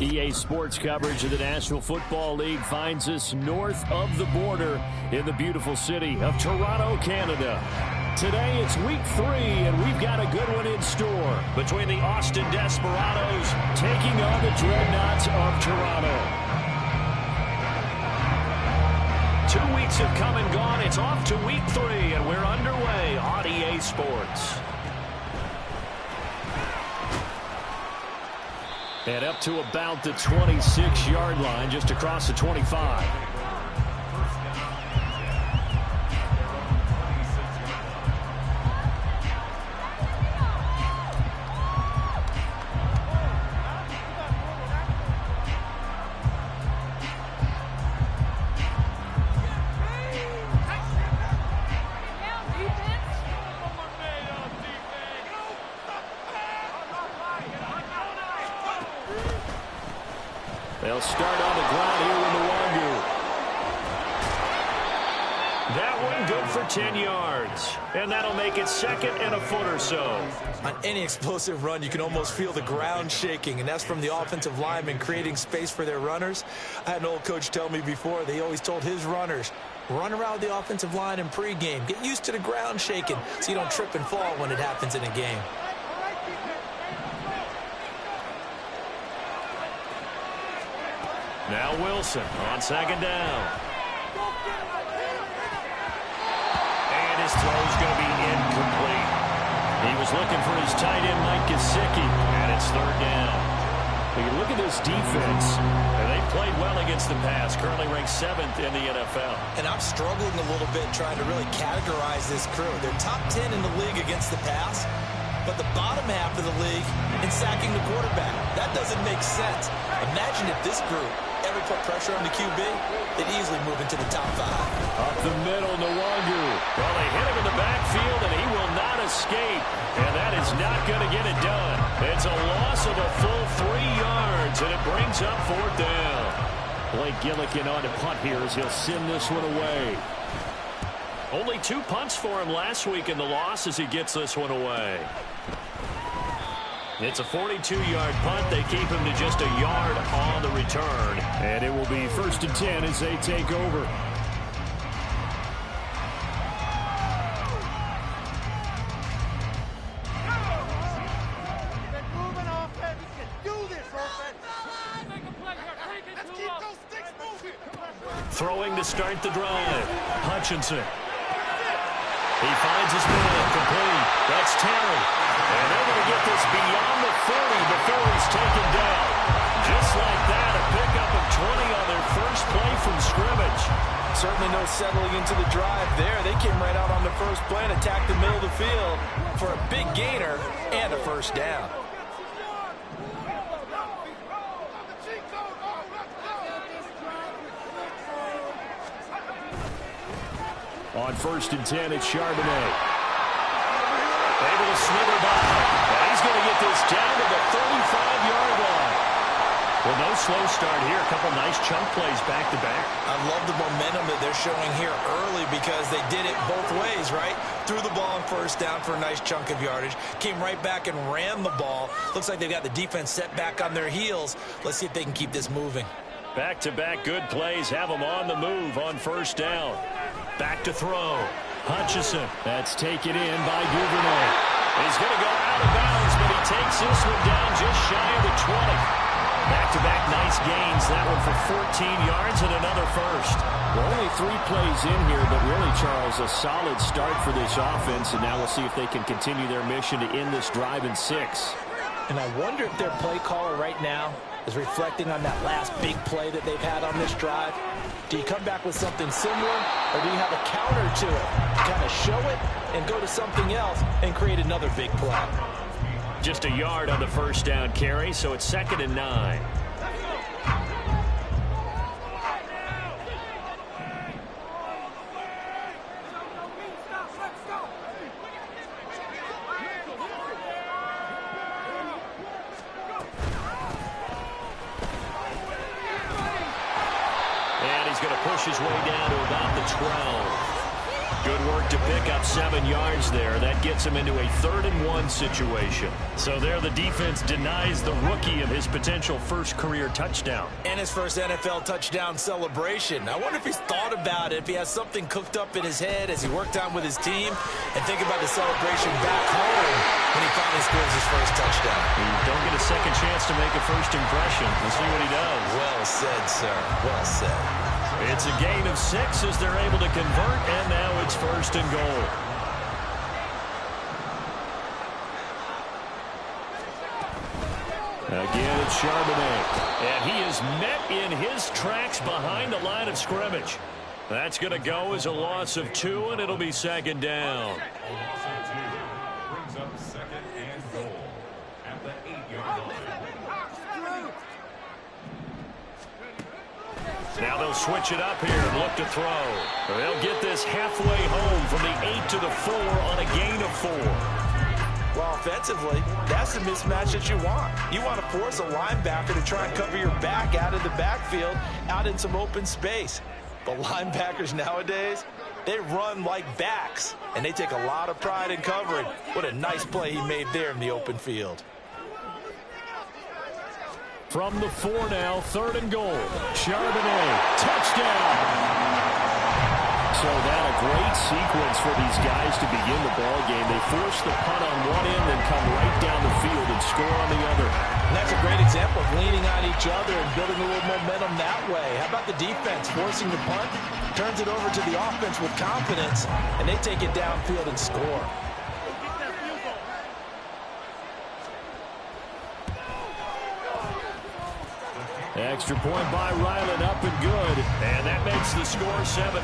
EA Sports coverage of the National Football League finds us north of the border in the beautiful city of Toronto, Canada. Today it's week 3, and we've got a good one in store between the Austin Desperados taking on the Dreadnoughts of Toronto. 2 weeks have come and gone. It's off to week 3, and we're underway on EA Sports. And up to about the 26-yard line, just across the 25. They'll start on the ground here with Nwangu. That one good for 10 yards. And that'll make it second and a foot or so. On any explosive run, you can almost feel the ground shaking, and that's from the offensive linemen creating space for their runners. I had an old coach tell me before, they always told his runners, run around the offensive line in pregame. Get used to the ground shaking so you don't trip and fall when it happens in a game. Now Wilson on second down. And his throw's going to be incomplete. He was looking for his tight end, Mike Gesicki, and it's third down. But you look at this defense, and they've played well against the pass, currently ranked 7th in the NFL. And I'm struggling a little bit trying to really categorize this crew. They're top 10 in the league against the pass, but the bottom half of the league in sacking the quarterback. That doesn't make sense. Imagine if this group ever put pressure on the QB, they'd easily move into the top 5. Up the middle, Nwangu. Well, they hit him in the backfield, and he will not escape. And that is not going to get it done. It's a loss of a full 3 yards, and it brings up fourth down. Blake Gillikin on to punt here as he'll send this one away. Only 2 punts for him last week in the loss as he gets this one away. It's a 42-yard punt. They keep him to just a yard on the return. And it will be 1st and 10 as they take over. Throwing to start the drive. Hutchinson. He finds his man, complete. That's Terry. And they're going to get this beyond the 30 before he's taken down. Just like that, a pickup of 20 on their first play from scrimmage. Certainly no settling into the drive there. They came right out on the first play and attacked the middle of the field for a big gainer and a first down. On 1st and 10, it's Charbonnet. Able to slither by. And he's going to get this down to the 35-yard line. Well, no slow start here. A couple nice chunk plays back-to-back. I love the momentum that they're showing here early because they did it both ways, right? Threw the ball on first down for a nice chunk of yardage. Came right back and ran the ball. Looks like they've got the defense set back on their heels. Let's see if they can keep this moving. Back-to-back good plays have them on the move on first down. Back to throw. Hutchison. That's taken in by Duvernay. He's going to go out of bounds, but he takes this one down just shy of the 20. Back-to-back nice gains. That one for 14 yards and another first. Well, only 3 plays in here, but really, Charles, a solid start for this offense, and now we'll see if they can continue their mission to end this drive in 6. And I wonder if their play caller right now is reflecting on that last big play that they've had on this drive. Do you come back with something similar, or do you have a counter to it? Kind of show it and go to something else and create another big play. Just a yard on the first down carry, so it's 2nd and 9. And he's going to push his way down to about the 12. Good work to pick up 7 yards there. That gets him into a 3rd-and-1 situation. So there the defense denies the rookie of his potential first career touchdown. And his first NFL touchdown celebration. I wonder if he's thought about it, if he has something cooked up in his head as he worked on with his team, and think about the celebration back home when he finally scores his first touchdown. You don't get a second chance to make a first impression. We'll see what he does. Well said, sir. Well said. It's a gain of 6 as they're able to convert, and now it's 1st and goal. Again, it's Charbonnet. And he is met in his tracks behind the line of scrimmage. That's going to go as a loss of 2, and it'll be 2nd down. Brings up 2nd and goal at the 8-yard line. Now they'll switch it up here and look to throw. They'll get this halfway home from the 8 to the 4 on a gain of 4. Well, offensively, that's the mismatch that you want. You want to force a linebacker to try and cover your back out of the backfield, out in some open space. But linebackers nowadays, they run like backs, and they take a lot of pride in covering. What a nice play he made there in the open field. From the 4 now, 3rd and goal. Charbonnet, touchdown! So that a great sequence for these guys to begin the ball game. They force the punt on one end and come right down the field and score on the other. And that's a great example of leaning on each other and building a little momentum that way. How about the defense forcing the punt, turns it over to the offense with confidence, and they take it downfield and score. Extra point by Ryland, up and good. And that makes the score 7-0.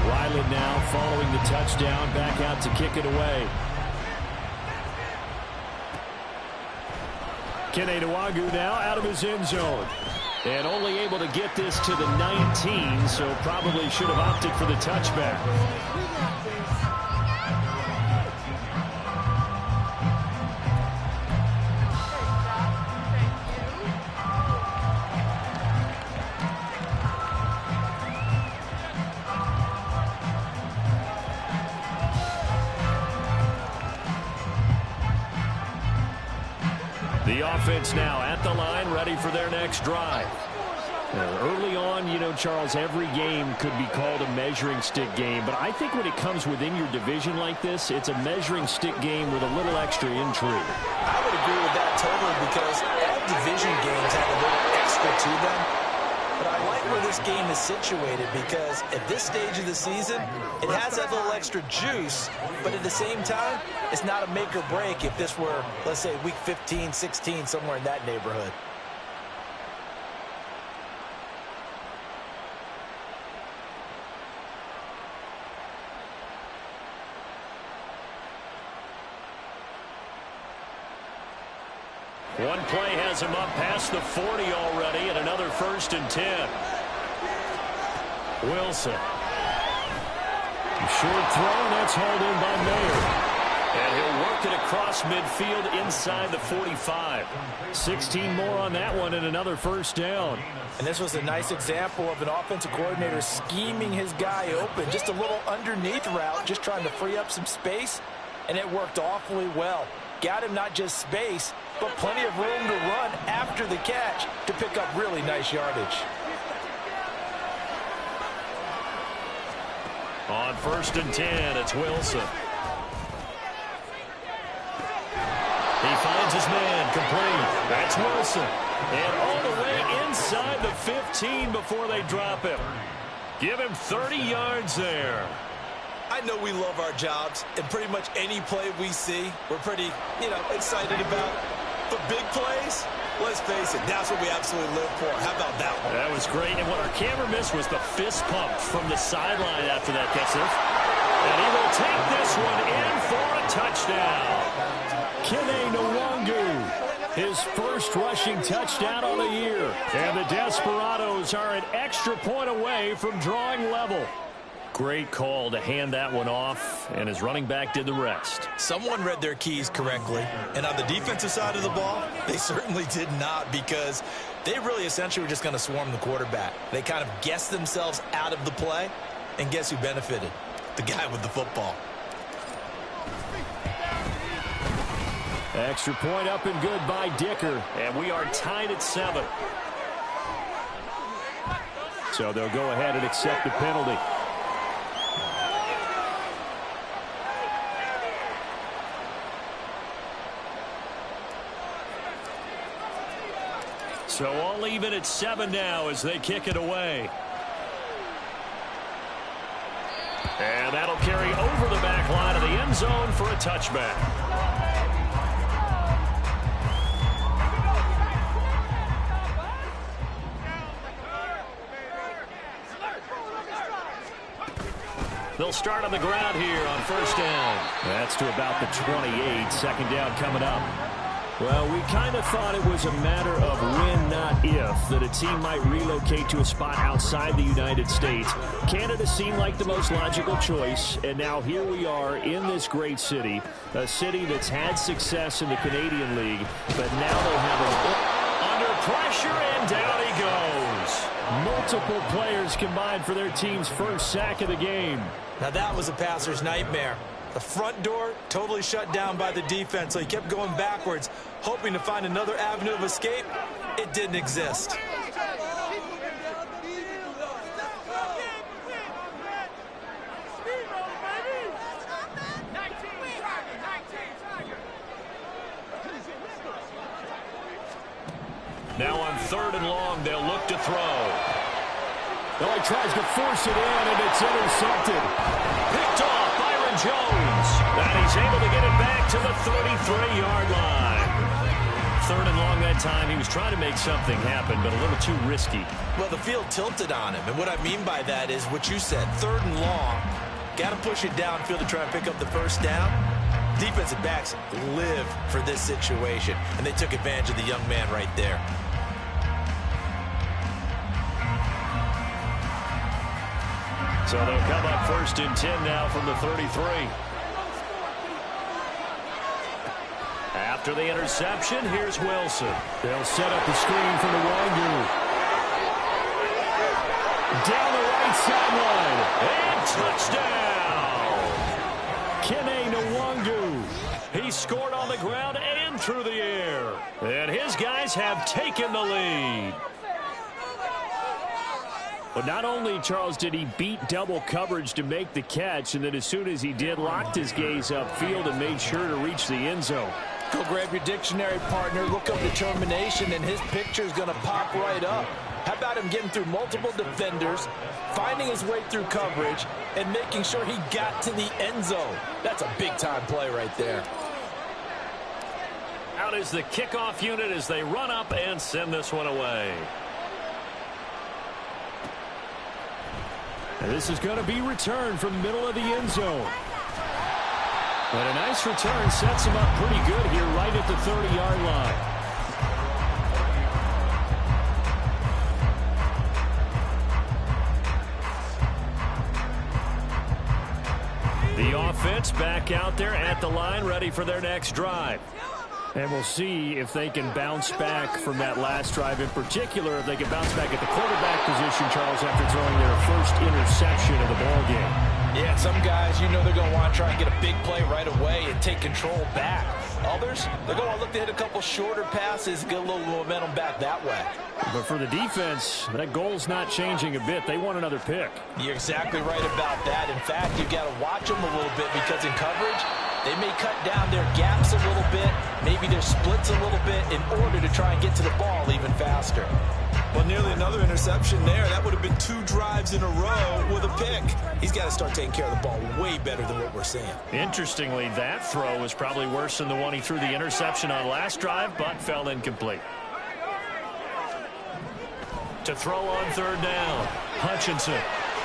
Ryland now following the touchdown, back out to kick it away. Kttn now out of his end zone. And only able to get this to the 19, so probably should have opted for the touchback. The offense now at the line, ready for their next drive. Early on, you know, Charles, every game could be called a measuring stick game. But I think when it comes within your division like this, it's a measuring stick game with a little extra intrigue. I would agree with that totally because all division games have a little extra to them. But I like where this game is situated because at this stage of the season, it has that little extra juice. But at the same time, it's not a make or break if this were, let's say, week 15, 16, somewhere in that neighborhood. One play has him up past the 40 already, and another 1st and 10. Wilson. Short throw, and that's hauled in by Mayer. And he'll work it across midfield inside the 45. 16 more on that one, and another 1st down. And this was a nice example of an offensive coordinator scheming his guy open. Just a little underneath route, just trying to free up some space, and it worked awfully well. Got him not just space, but plenty of room to run after the catch to pick up really nice yardage. On 1st and 10, it's Wilson. He finds his man, complete. That's Wilson. And all the way inside the 15 before they drop him. Give him 30 yards there. I know we love our jobs, and pretty much any play we see, we're pretty, excited about. But big plays, let's face it, that's what we absolutely live for. How about that one? That was great, and what our camera missed was the fist pump from the sideline after that, Kessler. And he will take this one in for a touchdown. Kttn, his first rushing touchdown on the year. And the Desperados are an extra point away from drawing level. Great call to hand that one off, and his running back did the rest. Someone read their keys correctly, and on the defensive side of the ball, they certainly did not, because they really essentially were just going to swarm the quarterback. They kind of guessed themselves out of the play, and guess who benefited? The guy with the football. Extra point up and good by Dicker, and we are tied at 7. So they'll go ahead and accept the penalty. So all even at 7 now as they kick it away. And that'll carry over the back line of the end zone for a touchback. They'll start on the ground here on first down. That's to about the 28. Second down coming up. Well, we kind of thought it was a matter of when, not if, that a team might relocate to a spot outside the United States. Canada seemed like the most logical choice, and now here we are in this great city, a city that's had success in the Canadian League, but now they have him under pressure, and down he goes. Multiple players combined for their team's first sack of the game. Now that was a passer's nightmare. The front door totally shut down by the defense, so he kept going backwards, hoping to find another avenue of escape. It didn't exist. Now on 3rd and long, they'll look to throw. Oh, he tries to force it in, and it's intercepted. Picked off Byron Jones. And he's able to get it back to the 33-yard line. 3rd and long that time. He was trying to make something happen, but a little too risky. Well, the field tilted on him, and what I mean by that is what you said, 3rd and long. Got to push it downfield to try and pick up the first down. Defensive backs live for this situation, and they took advantage of the young man right there. So they'll come up 1st and 10 now from the 33. After the interception, here's Wilson. They'll set up the screen for Nwangu. Down the right sideline. And touchdown! Kttn Nwangu. He scored on the ground and through the air. And his guys have taken the lead. But not only, Charles, did he beat double coverage to make the catch, and then as soon as he did, locked his gaze upfield and made sure to reach the end zone. Go grab your dictionary, partner. Look up determination, and his picture is going to pop right up. How about him getting through multiple defenders, finding his way through coverage, and making sure he got to the end zone? That's a big-time play right there. Out is the kickoff unit as they run up and send this one away. And this is going to be returned from the middle of the end zone. But a nice return sets him up pretty good here right at the 30-yard line. The offense back out there at the line, ready for their next drive. And we'll see if they can bounce back from that last drive, in particular, if they can bounce back at the quarterback position, Charles, after throwing their first interception of the ballgame. Yeah, some guys, you know they're going to want to try and get a big play right away and take control back. Others, they're going to look to hit a couple shorter passes, get a little momentum back that way. But for the defense, that goal's not changing a bit. They want another pick. You're exactly right about that. In fact, you've got to watch them a little bit because in coverage, they may cut down their gaps a little bit, maybe their splits a little bit in order to try and get to the ball even faster. Well, nearly another interception there. That would have been 2 drives in a row with a pick. He's got to start taking care of the ball way better than what we're seeing. Interestingly, that throw was probably worse than the one he threw the interception on last drive, but fell incomplete. To throw on 3rd down. Hutchinson.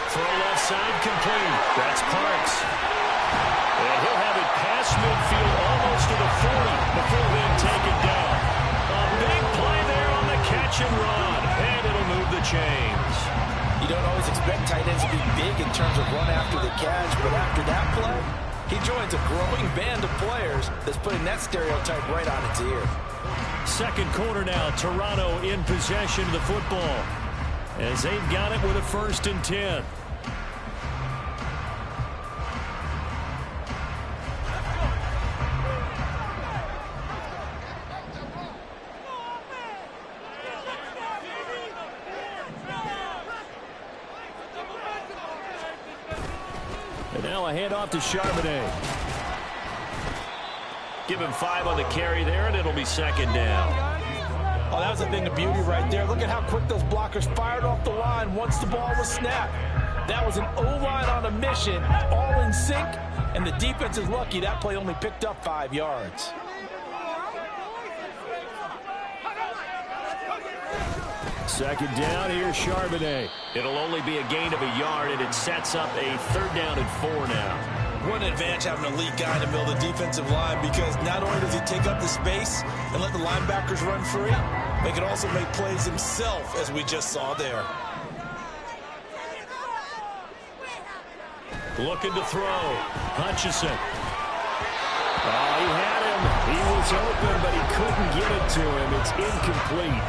Throw left side complete. That's Parks. And he'll have it past midfield almost to the 40 before being taken down. A big play there on the catch and run. And it'll move the chains. You don't always expect tight ends to be big in terms of run after catch, but after that play, he joins a growing band of players that's putting that stereotype right on its ear. Second quarter now, Toronto in possession of the football as they've got it with a 1st and 10. And now a handoff to Charbonnet. Give him 5 on the carry there, and it'll be 2nd down. Oh, that was a thing of beauty right there. Look at how quick those blockers fired off the line once the ball was snapped. That was an O-line on a mission, all in sync, and the defense is lucky that play only picked up 5 yards. Second down, here's Charbonnet. It'll only be a gain of a yard, and it sets up a 3rd down and 4 now. What an advantage having an elite guy in the middle of the defensive line, because not only does he take up the space and let the linebackers run free, but he can also make plays himself, as we just saw there. Looking to throw. Hutchinson. Oh, he had him. He was open, but he couldn't get it to him. It's incomplete.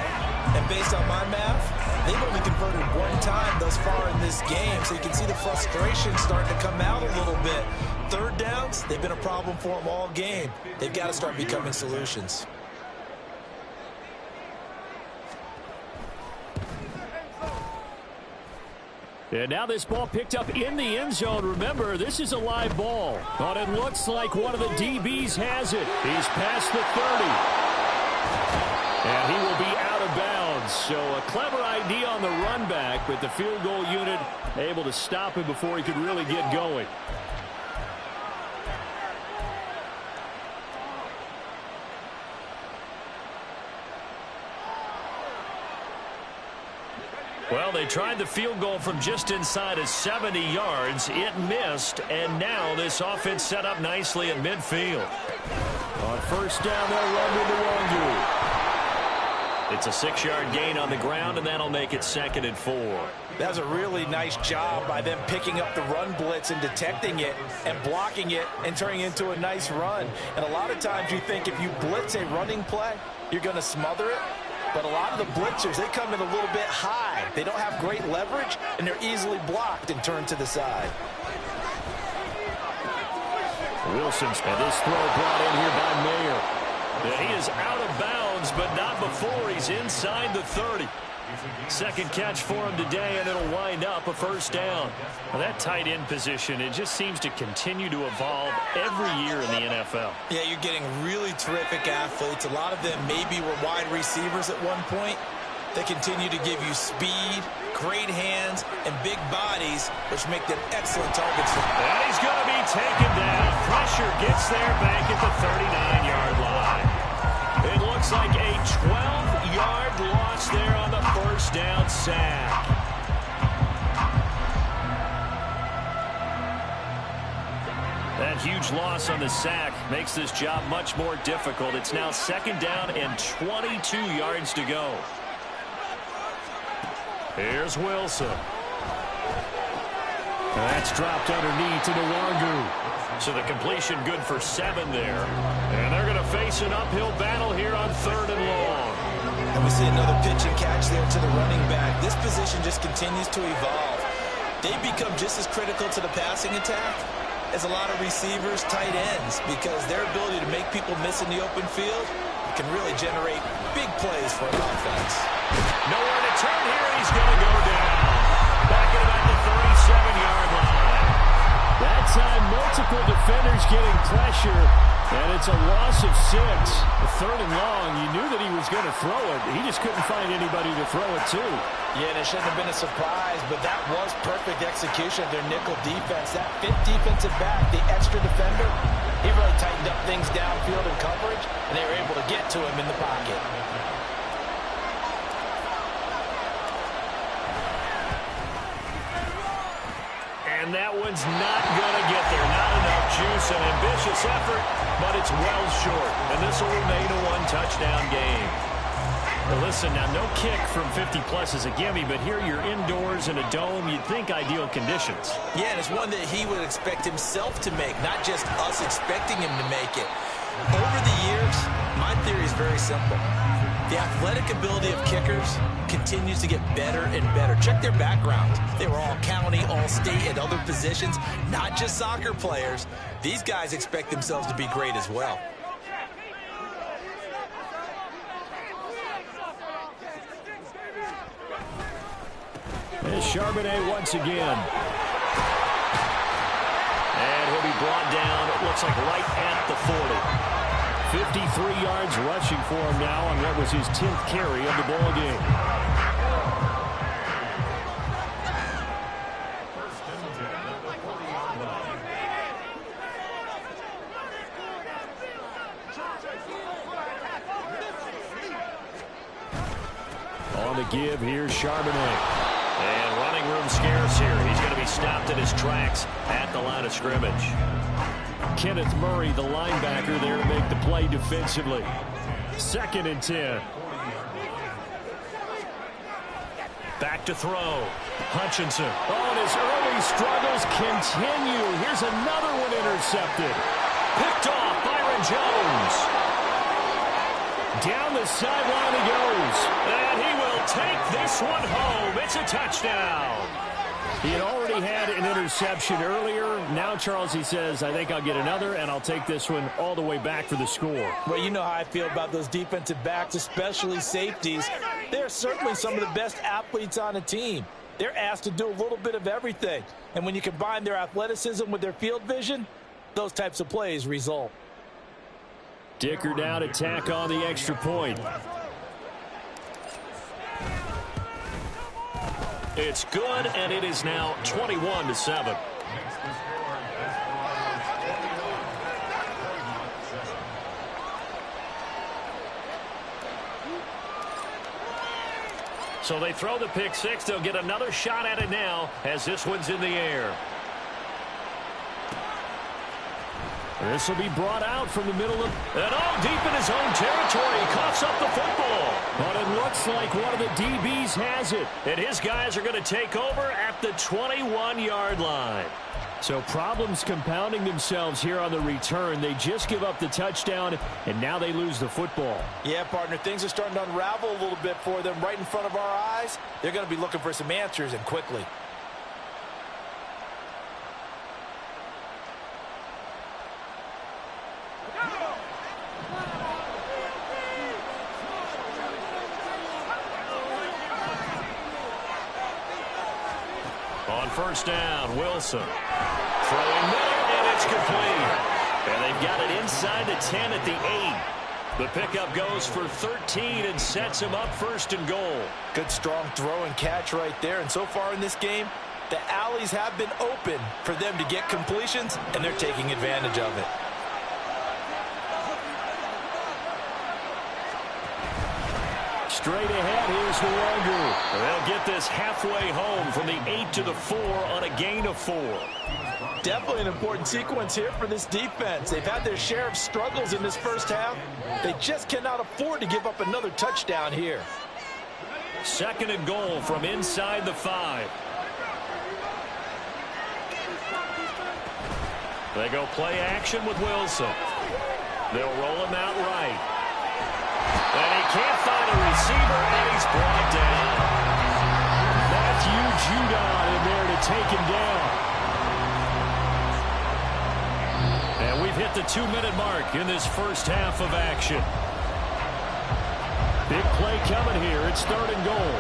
And based on my math, they've only converted 1 time thus far in this game, so you can see the frustration starting to come out a little bit. 3rd downs, they've been a problem for them all game. They've got to start becoming solutions. And now this ball picked up in the end zone. Remember, this is a live ball. But it looks like one of the DBs has it. He's past the 30. And he will be out of bounds. So a clever idea on the run back, but the field goal unit able to stop him before he could really get going. Well, they tried the field goal from just inside of 70 yards. It missed, and now this offense set up nicely at midfield. On 1st down, they'll run with the Wangu. It's a 6-yard gain on the ground, and that'll make it 2nd and 4. That was a really nice job by them picking up the run blitz and detecting it and blocking it and turning it into a nice run. And a lot of times you think if you blitz a running play, you're going to smother it. But a lot of the blitzers, they come in a little bit high. They don't have great leverage, and they're easily blocked and turned to the side. Wilson's and this throw brought in here by Mayer. He is out of bounds, but not before he's inside the 30. 2nd catch for him today, and it'll wind up a 1st down. Well, that tight end position, it just seems to continue to evolve every year in the NFL. Yeah, you're getting really terrific athletes. A lot of them maybe were wide receivers at one point. They continue to give you speed, great hands, and big bodies, which make them excellent targets. And he's going to be taken down. Pressure gets there back at the 39-yard line. It looks like a 12-yard loss there on the 1st down sack. That huge loss on the sack makes this job much more difficult. It's now 2nd down and 22 yards to go. Here's Wilson. That's dropped underneath to the Wangu. So the completion good for 7 there. And they're going to face an uphill battle here on 3rd and long. And we see another pitch and catch there to the running back. This position just continues to evolve. They become just as critical to the passing attack as a lot of receivers, tight ends, because their ability to make people miss in the open field can really generate big plays for an offense. Nowhere to turn here, and he's going to go down. Back at about the 37-yard line. That time, multiple defenders getting pressure, and it's a loss of 6. 3rd and long, you knew that he was going to throw it. He just couldn't find anybody to throw it to. Yeah, and it shouldn't have been a surprise, but that was perfect execution of their nickel defense. That 5th defensive back, the extra defender, he really tightened up things downfield in coverage, and they were able to get to him in the pocket. And that one's not going to get there. Not enough juice. An ambitious effort, but it's well short. And this will remain a 1-touchdown game. Well, listen, now no kick from 50-plus is a gimme, but here you're indoors in a dome. You'd think ideal conditions. Yeah, and it's one that he would expect himself to make, not just us expecting him to make it. Over the years, my theory is very simple. The athletic ability of kickers continues to get better and better. Check their backgrounds. They were all county, all state, and other positions, not just soccer players. These guys expect themselves to be great as well. There's Charbonnet once again. And he'll be brought down, it looks like right at the 40. 53 yards rushing for him now on what was his 10th carry of the ball game. On the give, here's Charbonnet. And running room scarce here. He's going to be stopped in his tracks at the line of scrimmage. Kenneth Murray, the linebacker, there to make the play defensively. 2nd and 10. Back to throw. Hutchinson. Oh, and his early struggles continue. Here's another one intercepted. Picked off Byron Jones. Down the sideline he goes. And he will take this one home. It's a touchdown. He had already had an interception earlier. Now, Charles, he says, I think I'll get another, and I'll take this one all the way back for the score. Well, you know how I feel about those defensive backs, especially safeties. They're certainly some of the best athletes on a team. They're asked to do a little bit of everything. And when you combine their athleticism with their field vision, those types of plays result. Dicker now to tack on the extra point. It's good, and it is now 21-7. So they throw the pick six. They'll get another shot at it now as this one's in the air. This will be brought out from the middle of... And all deep in his own territory. He coughs up the football. But it looks like one of the DBs has it. And his guys are going to take over at the 21-yard line. So problems compounding themselves here on the return. They just give up the touchdown, and now they lose the football. Yeah, partner, things are starting to unravel a little bit for them right in front of our eyes. They're going to be looking for some answers, and quickly. On first down, Wilson. Throwing middle, and it's complete. And they've got it inside the 10 at the 8. The pickup goes for 13 and sets him up 1st and goal. Good, strong throw and catch right there. And so far in this game, the alleys have been open for them to get completions, and they're taking advantage of it. Straight ahead, here's the Longer. They'll get this halfway home from the 8 to the 4 on a gain of 4. Definitely an important sequence here for this defense. They've had their share of struggles in this first half. They just cannot afford to give up another touchdown here. 2nd and goal from inside the 5. They go play action with Wilson. They'll roll him out right. And he can't find a receiver, and he's brought down. Matthew Judon in there to take him down. And we've hit the 2-minute mark in this first half of action. Big play coming here. It's 3rd and goal.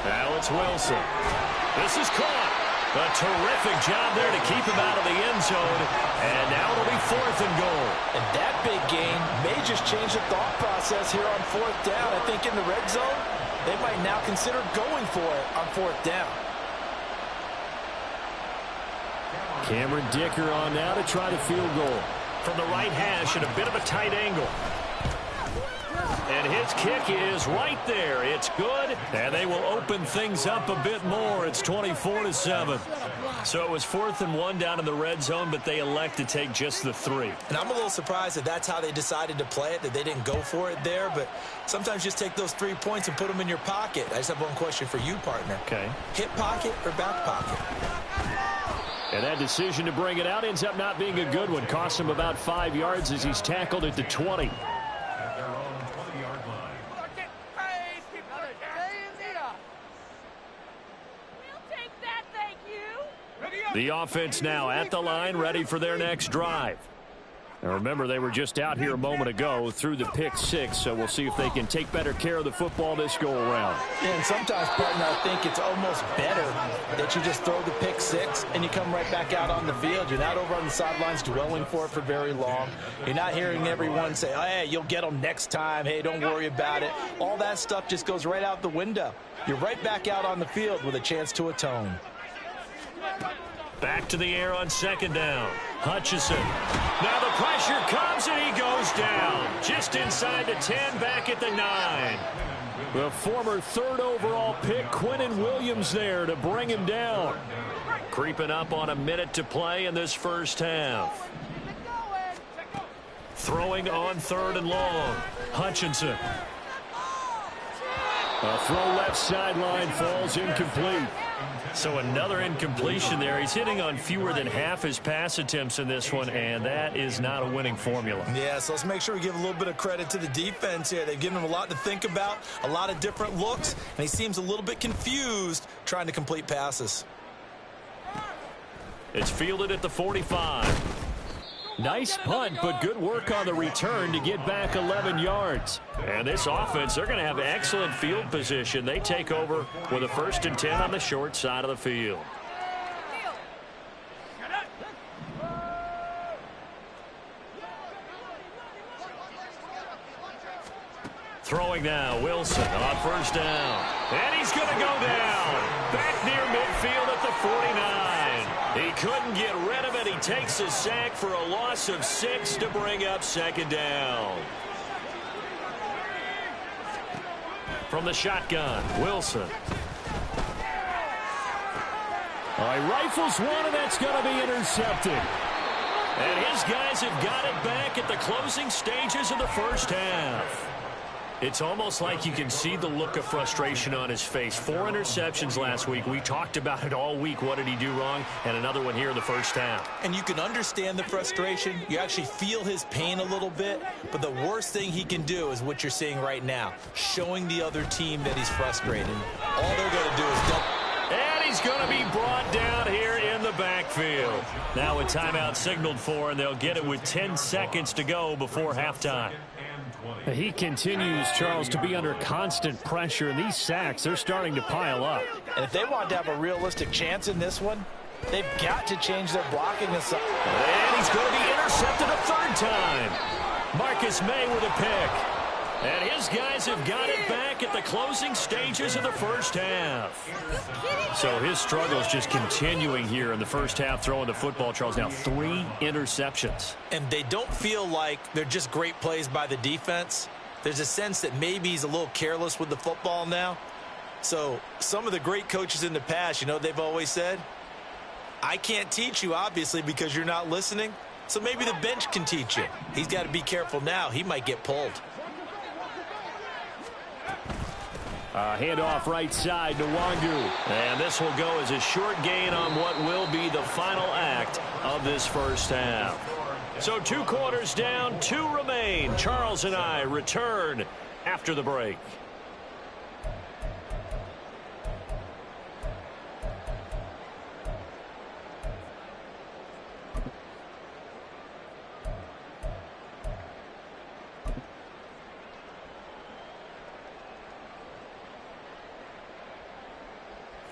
Now it's Wilson. This is caught. A terrific job there to keep him out of the end zone. And now it'll be 4th and goal. And that big gain may just change the thought process here on 4th down. I think in the red zone, they might now consider going for it on 4th down. Cameron Dicker on now to try the field goal. From the right hash at a bit of a tight angle. And his kick is right there. It's good, and they will open things up a bit more. It's 24-7. So it was 4th and 1 down in the red zone, but they elect to take just the 3. And I'm a little surprised that that's how they decided to play it, that they didn't go for it there. But sometimes just take those 3 points and put them in your pocket. I just have one question for you, partner. Okay. Hip pocket or back pocket? And that decision to bring it out ends up not being a good one. Cost him about 5 yards as he's tackled at the 20. At their own 20-yard line. The offense now at the line, ready for their next drive. Now remember, they were just out here a moment ago through the pick 6, so we'll see if they can take better care of the football this go-around. And sometimes, partner, I think it's almost better that you just throw the pick 6 and you come right back out on the field. You're not over on the sidelines dwelling for it for very long. You're not hearing everyone say, oh, hey, you'll get them next time. Hey, don't worry about it. All that stuff just goes right out the window. You're right back out on the field with a chance to atone. Back to the air on 2nd down. Hutchinson. Now the pressure comes and he goes down. Just inside the 10, back at the 9. The former 3rd overall pick, Quinnen Williams, there to bring him down. Creeping up on a minute to play in this first half. Throwing on 3rd and long. Hutchinson. A throw left sideline falls incomplete. So another incompletion there. He's hitting on fewer than half his pass attempts in this one, and that is not a winning formula. Yeah, so let's make sure we give a little bit of credit to the defense here. They've given him a lot to think about, a lot of different looks, and he seems a little bit confused trying to complete passes. It's fielded at the 45. Nice punt, but good work on the return to get back 11 yards. And this offense, they're going to have excellent field position. They take over with a 1st and 10 on the short side of the field. Throwing now, Wilson on 1st down. And he's going to go down. Back near midfield at the 49. He couldn't get rid of it. He takes a sack for a loss of 6 to bring up 2nd down. From the shotgun, Wilson. All right, rifles one, and that's going to be intercepted. And his guys have got it back at the closing stages of the first half. It's almost like you can see the look of frustration on his face. 4 interceptions last week. We talked about it all week. What did he do wrong? And another one here in the first half. And you can understand the frustration. You actually feel his pain a little bit. But the worst thing he can do is what you're seeing right now, showing the other team that he's frustrated. All they're going to do is dump. And he's going to be brought down here in the backfield. Now a timeout signaled for, and they'll get it with 10 seconds to go before halftime. He continues, Charles, to be under constant pressure, and these sacks, they're starting to pile up. And if they want to have a realistic chance in this one, they've got to change their blocking. And he's going to be intercepted a 3rd time. Marcus May with a pick. And his guys have got it back at the closing stages of the first half. So his struggles just continuing here in the first half, throwing the football, Charles. Now 3 interceptions. And they don't feel like they're just great plays by the defense. There's a sense that maybe he's a little careless with the football now. So some of the great coaches in the past, you know, they've always said, I can't teach you, obviously, because you're not listening. So maybe the bench can teach you. He's got to be careful now. He might get pulled. Handoff right side to Wangu. And this will go as a short gain on what will be the final act of this first half. So 2 quarters down, 2 remain. Charles and I return after the break.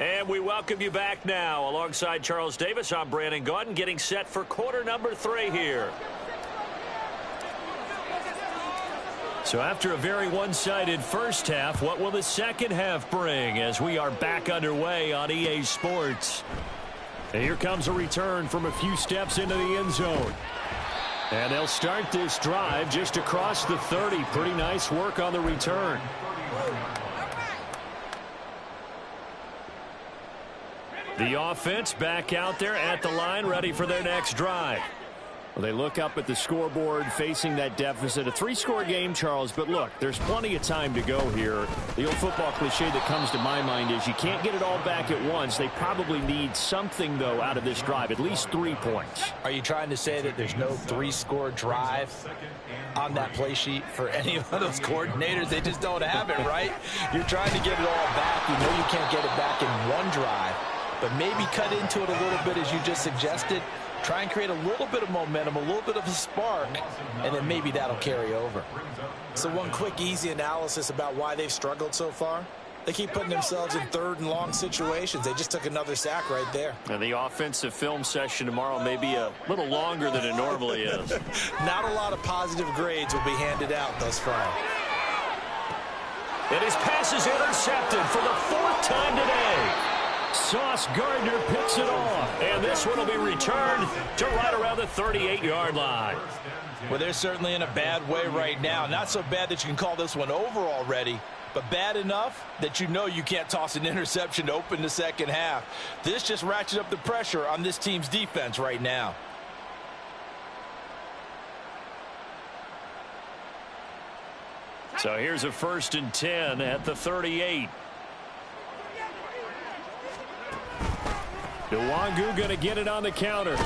And we welcome you back now. Alongside Charles Davis, I'm Brandon Gaudin, getting set for quarter number 3 here. So after a very one-sided first half, what will the second half bring as we are back underway on EA Sports? And here comes a return from a few steps into the end zone. And they'll start this drive just across the 30. Pretty nice work on the return. The offense back out there at the line, ready for their next drive. Well, they look up at the scoreboard facing that deficit. A 3-score game, Charles, but look, there's plenty of time to go here. The old football cliche that comes to my mind is you can't get it all back at once. They probably need something, though, out of this drive, at least 3 points. Are you trying to say that there's no 3-score drive on that play sheet for any of those coordinators? They just don't have it, right? You're trying to get it all back. You know you can't get it back in one drive, but maybe cut into it a little bit as you just suggested. Try and create a little bit of momentum, a little bit of a spark, and then maybe that'll carry over. So one quick, easy analysis about why they've struggled so far. They keep putting themselves in 3rd and long situations. They just took another sack right there. And the offensive film session tomorrow may be a little longer than it normally is. Not a lot of positive grades will be handed out thus far. And his pass is intercepted for the 4th time today. Sauce Gardner picks it off, and this one will be returned to right around the 38-yard line. Well, they're certainly in a bad way right now. Not so bad that you can call this one over already, but bad enough that you know you can't toss an interception to open the second half. This just ratchets up the pressure on this team's defense right now. So here's a 1st and 10 at the 38. Nwangu going to get it on the counter.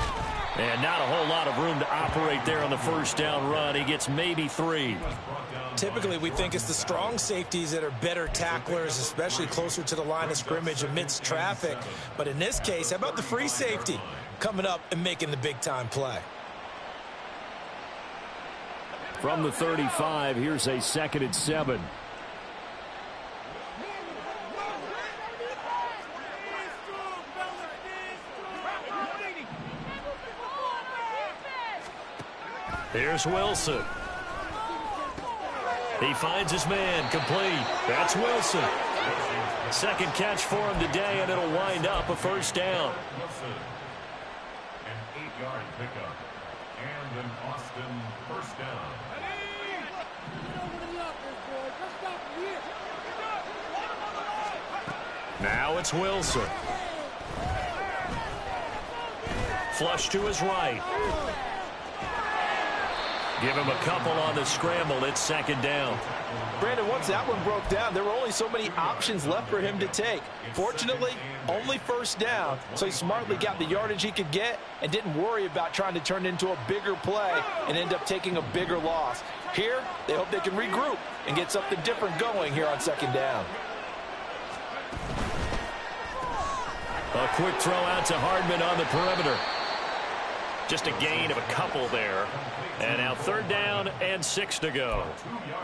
And not a whole lot of room to operate there on the 1st down run. He gets maybe 3. Typically, we think it's the strong safeties that are better tacklers, especially closer to the line of scrimmage amidst traffic. But in this case, how about the free safety coming up and making the big-time play? From the 35, here's a 2nd and 7. Here's Wilson. He finds his man, complete. That's Wilson. 2nd catch for him today, and it'll wind up a 1st down. An 8-yard pickup. And an Austin 1st down. Now it's Wilson. Flush to his right. Give him a couple on the scramble. It's 2nd down. Brandon, once that one broke down, there were only so many options left for him to take. Fortunately, only 1st down, so he smartly got the yardage he could get and didn't worry about trying to turn it into a bigger play and end up taking a bigger loss. Here, they hope they can regroup and get something different going here on 2nd down. A quick throw out to Hardman on the perimeter. Just a gain of a couple there. And now 3rd down and 6 to go.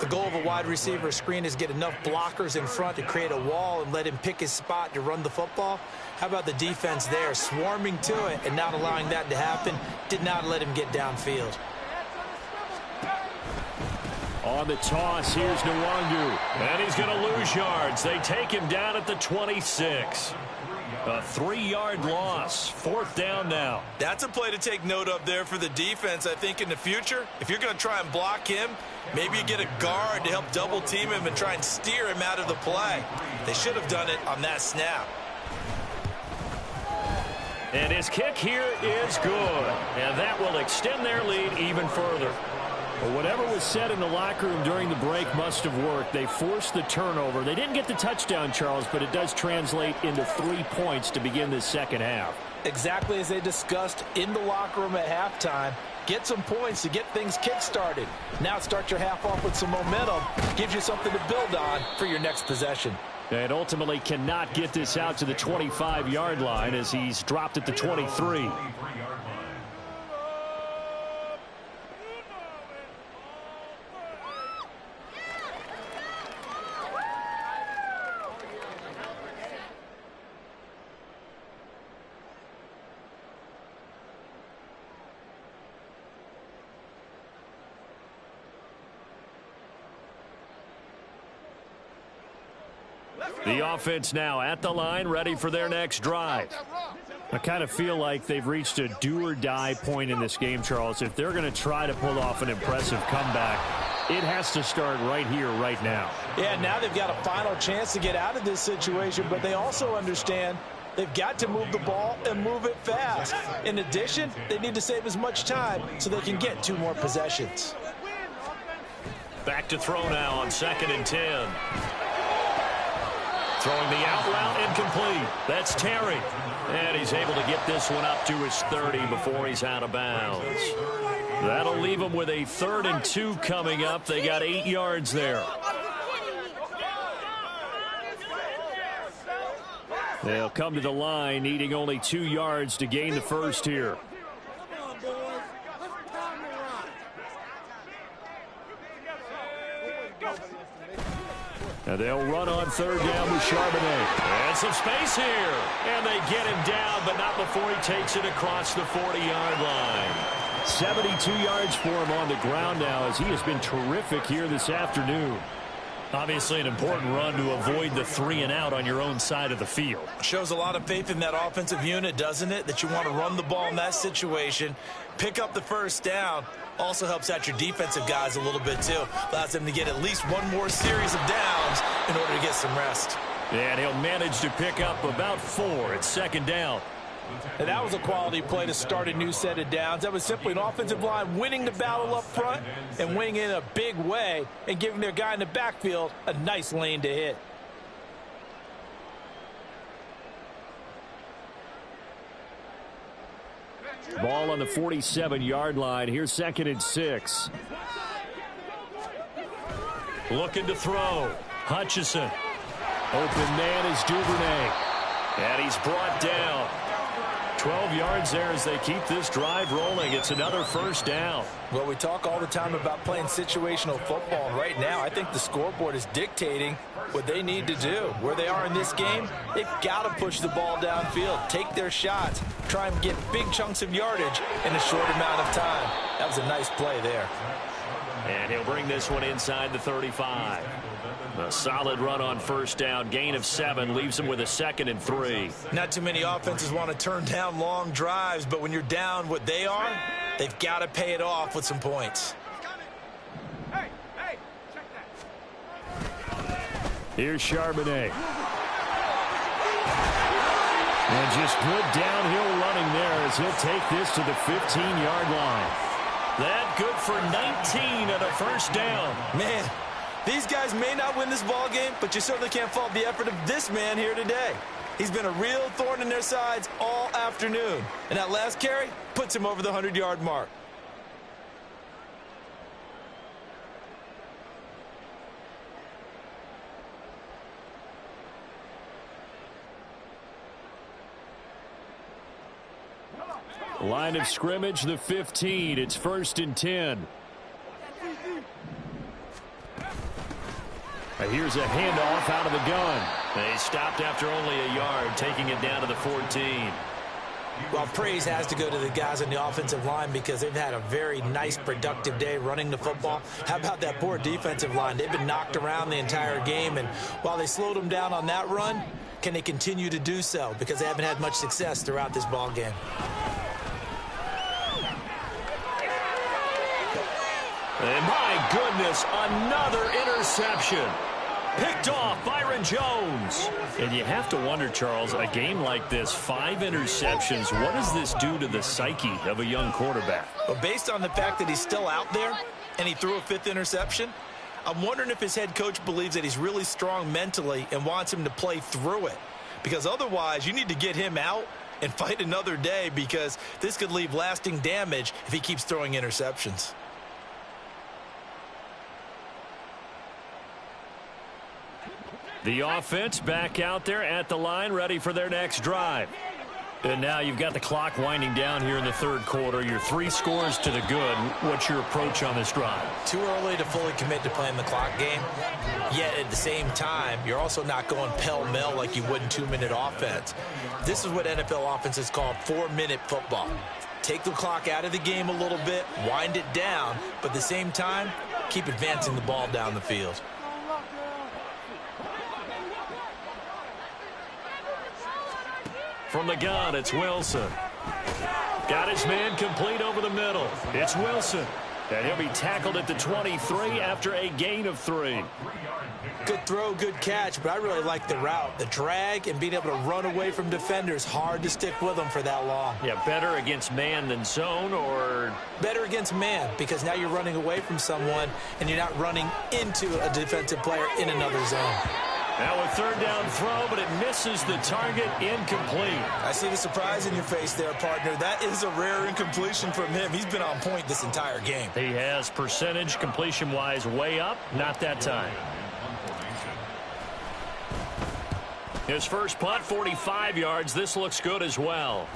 The goal of a wide receiver screen is get enough blockers in front to create a wall and let him pick his spot to run the football. How about the defense there, swarming to it and not allowing that to happen? Did not let him get downfield. On the toss, here's Nwangu. And he's going to lose yards. They take him down at the 26. A 3-yard loss. 4th down now. That's a play to take note of there for the defense. I think in the future, if you're going to try and block him, maybe you get a guard to help double team him and try and steer him out of the play. They should have done it on that snap. And his kick here is good. And that will extend their lead even further. Well, whatever was said in the locker room during the break must have worked. They forced the turnover. They didn't get the touchdown, Charles, but it does translate into 3 points to begin this second half. Exactly as they discussed in the locker room at halftime. Get some points to get things kick-started. Now start your half off with some momentum. Gives you something to build on for your next possession. And ultimately cannot get this out to the 25-yard line as he's dropped at the 23. The offense now at the line, ready for their next drive. I kind of feel like they've reached a do-or-die point in this game, Charles. If they're going to try to pull off an impressive comeback, it has to start right here, right now. Yeah, now they've got a final chance to get out of this situation, but they also understand they've got to move the ball and move it fast. In addition, they need to save as much time so they can get 2 more possessions. Back to throw now on 2nd and 10. Throwing the out route incomplete. That's Terry. And he's able to get this one up to his 30 before he's out of bounds. That'll leave him with a 3rd and 2 coming up. They got 8 yards there. They'll come to the line, needing only 2 yards to gain the first here. And they'll run on 3rd down with Charbonnet. And some space here. And they get him down, but not before he takes it across the 40-yard line. 72 yards for him on the ground now, as he has been terrific here this afternoon. Obviously an important run to avoid the 3 and out on your own side of the field. Shows a lot of faith in that offensive unit, doesn't it? That you want to run the ball in that situation, pick up the first down. Also helps out your defensive guys a little bit, too. Allows them to get at least 1 more series of downs in order to get some rest. And he'll manage to pick up about 4 at 2nd down. And that was a quality play to start a new set of downs. That was simply an offensive line winning the battle up front and winning in a big way and giving their guy in the backfield a nice lane to hit. Ball on the 47-yard line. Here's 2nd and 6. Looking to throw. Hutchinson. Open man is Duvernay. And he's brought down. 12 yards there as they keep this drive rolling. It's another first down. Well, we talk all the time about playing situational football. And right now, I think the scoreboard is dictating what they need to do. Where they are in this game, they've got to push the ball downfield, take their shots, try and get big chunks of yardage in a short amount of time. That was a nice play there. And he'll bring this one inside the 35. A solid run on first down. Gain of 7 leaves him with a 2nd and 3. Not too many offenses want to turn down long drives, but when you're down what they are, they've got to pay it off with some points. Here's Charbonnet. And just good downhill running there as he'll take this to the 15-yard line. That good for 19 and a first down. Man, these guys may not win this ball game, but you certainly can't fault the effort of this man here today. He's been a real thorn in their sides all afternoon. And that last carry puts him over the 100-yard mark. Line of scrimmage, the 15. It's 1st and 10. Here's a handoff out of the gun. They stopped after only a yard, taking it down to the 14. Well, praise has to go to the guys on the offensive line because they've had a very nice, productive day running the football. How about that poor defensive line? They've been knocked around the entire game, and while they slowed them down on that run, can they continue to do so? Because they haven't had much success throughout this ball game. And my goodness, another interception. Picked off Byron Jones. And you have to wonder, Charles, a game like this, 5 interceptions, what does this do to the psyche of a young quarterback? Well, based on the fact that he's still out there and he threw a 5th interception, I'm wondering if his head coach believes that he's really strong mentally and wants him to play through it. Because otherwise, you need to get him out and fight another day because this could leave lasting damage if he keeps throwing interceptions. The offense back out there at the line, ready for their next drive. And now you've got the clock winding down here in the 3rd quarter. Your 3 scores to the good. What's your approach on this drive? Too early to fully commit to playing the clock game. Yet at the same time, you're also not going pell-mell like you would in 2-minute offense. This is what NFL offenses call 4-minute football. Take the clock out of the game a little bit, wind it down, but at the same time, keep advancing the ball down the field. From the gun, it's Wilson. Got his man complete over the middle. It's Wilson. And he'll be tackled at the 23 after a gain of 3. Good throw, good catch, but I really like the route. The drag and being able to run away from defenders. Hard to stick with them for that long. Yeah, better against man than zone, or? Better against man, because now you're running away from someone and you're not running into a defensive player in another zone. Now a third down throw, but it misses the target, incomplete. I see the surprise in your face there, partner. That is a rare incompletion from him. He's been on point this entire game. He has percentage completion-wise way up, not that time. His first punt, 45 yards. This looks good as well.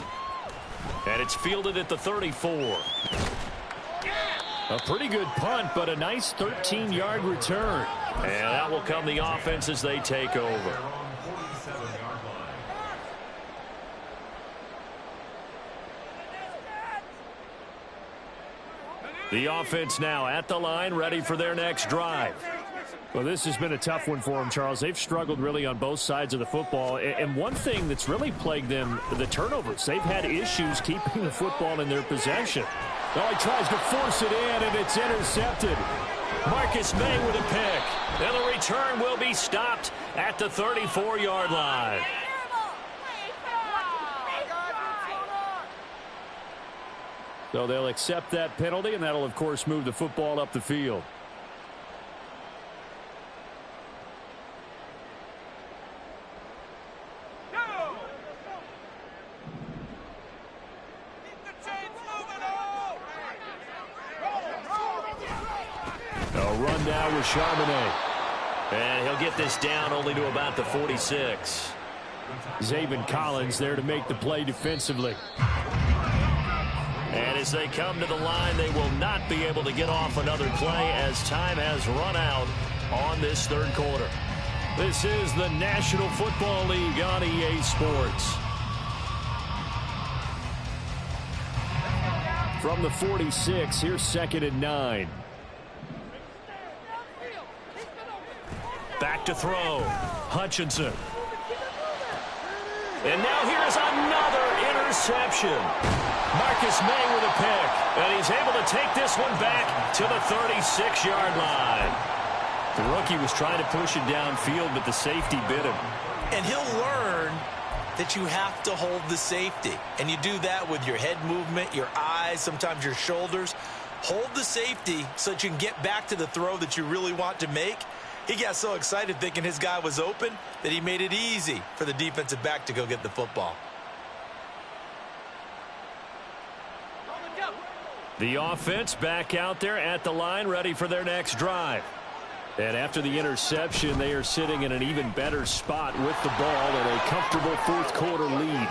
And it's fielded at the 34. A pretty good punt, but a nice 13-yard return. And that will come the offense as they take over. The offense now at the line, ready for their next drive. Well, this has been a tough one for them, Charles. They've struggled really on both sides of the football. And one thing that's really plagued them, the turnovers. They've had issues keeping the football in their possession. Well, he tries to force it in, and it's intercepted. Marcus May with a pick. And the return will be stopped at the 34-yard line. So they'll accept that penalty, and that'll, of course, move the football up the field. Now with Charbonnet. And he'll get this down only to about the 46. Zaven Collins there to make the play defensively. And as they come to the line, they will not be able to get off another play as time has run out on this third quarter. This is the National Football League on EA Sports. From the 46, here's 2nd and 9. Back to throw. Hutchinson. And now here's another interception. Marcus May with a pick. And he's able to take this one back to the 36-yard line. The rookie was trying to push it downfield, but the safety bit him. And he'll learn that you have to hold the safety. And you do that with your head movement, your eyes, sometimes your shoulders. Hold the safety so that you can get back to the throw that you really want to make. He got so excited thinking his guy was open that he made it easy for the defensive back to go get the football. The offense back out there at the line, ready for their next drive. And after the interception, they are sitting in an even better spot with the ball and a comfortable fourth quarter lead.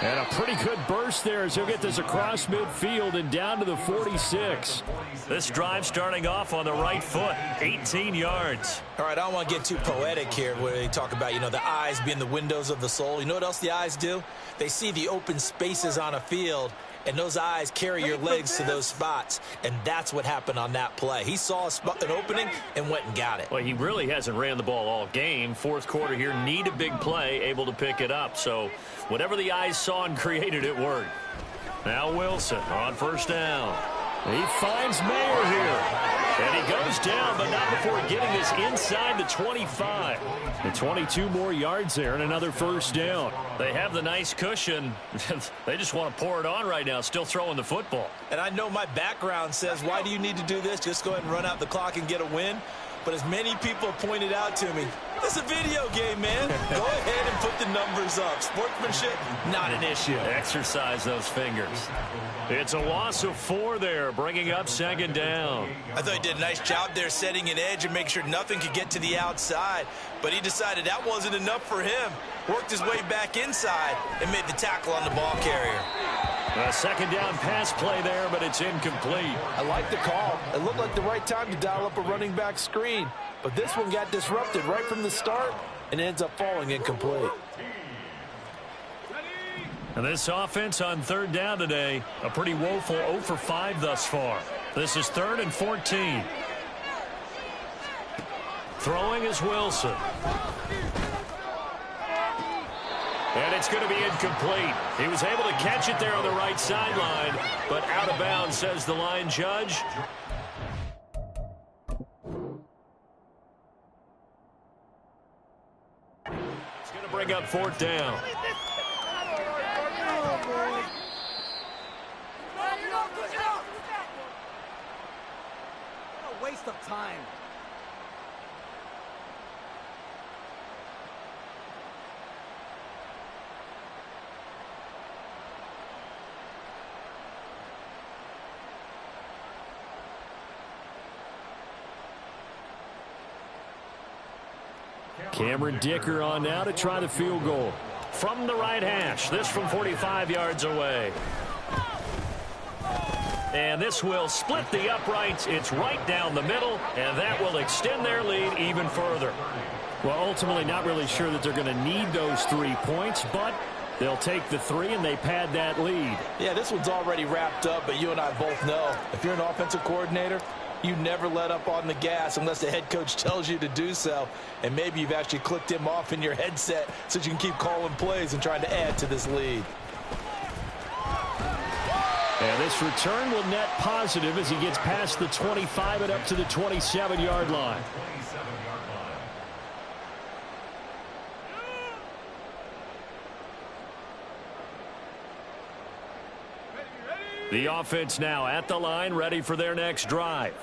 And a pretty good burst there as he'll get this across midfield and down to the 46. This drive starting off on the right foot, 18 yards. All right, I don't want to get too poetic here where they talk about, the eyes being the windows of the soul. You know what else the eyes do? They see the open spaces on a field, and those eyes carry your legs to those spots. And that's what happened on that play. He saw an opening and went and got it. Well, he really hasn't ran the ball all game. Fourth quarter here, need a big play, able to pick it up. So whatever the eyes saw and created, it worked. Now Wilson on first down. He finds Mayer here. And he goes down, but not before getting this inside the 25. And 22 more yards there and another first down. They have the nice cushion. They just want to pour it on right now, still throwing the football. And I know my background says, why do you need to do this? Just go ahead and run out the clock and get a win. But as many people have pointed out to me, this is a video game, man. Go ahead and put the numbers up. Sportsmanship, not an issue. Exercise those fingers. It's a loss of 4 there, bringing up 2nd down. I thought he did a nice job there setting an edge and make sure nothing could get to the outside. But he decided that wasn't enough for him. Worked his way back inside and made the tackle on the ball carrier. A 2nd down pass play there, but it's incomplete. I like the call. It looked like the right time to dial up a running back screen. But this one got disrupted right from the start and ends up falling incomplete. And this offense on 3rd down today, a pretty woeful 0 for 5 thus far. This is 3rd and 14. Throwing is Wilson. And it's going to be incomplete. He was able to catch it there on the right sideline, but out of bounds, says the line judge. It's going to bring up 4th down. What a waste of time. Cameron Dicker on now to try the field goal. From the right hash, this from 45 yards away. And this will split the uprights. It's right down the middle, and that will extend their lead even further. Well, ultimately not really sure that they're going to need those 3 points, but they'll take the 3 and they pad that lead. Yeah, this one's already wrapped up, but you and I both know if you're an offensive coordinator, you never let up on the gas unless the head coach tells you to do so. And maybe you've actually clicked him off in your headset so you can keep calling plays and trying to add to this lead. And this return will net positive as he gets past the 25 and up to the 27-yard line. The offense now at the line, ready for their next drive.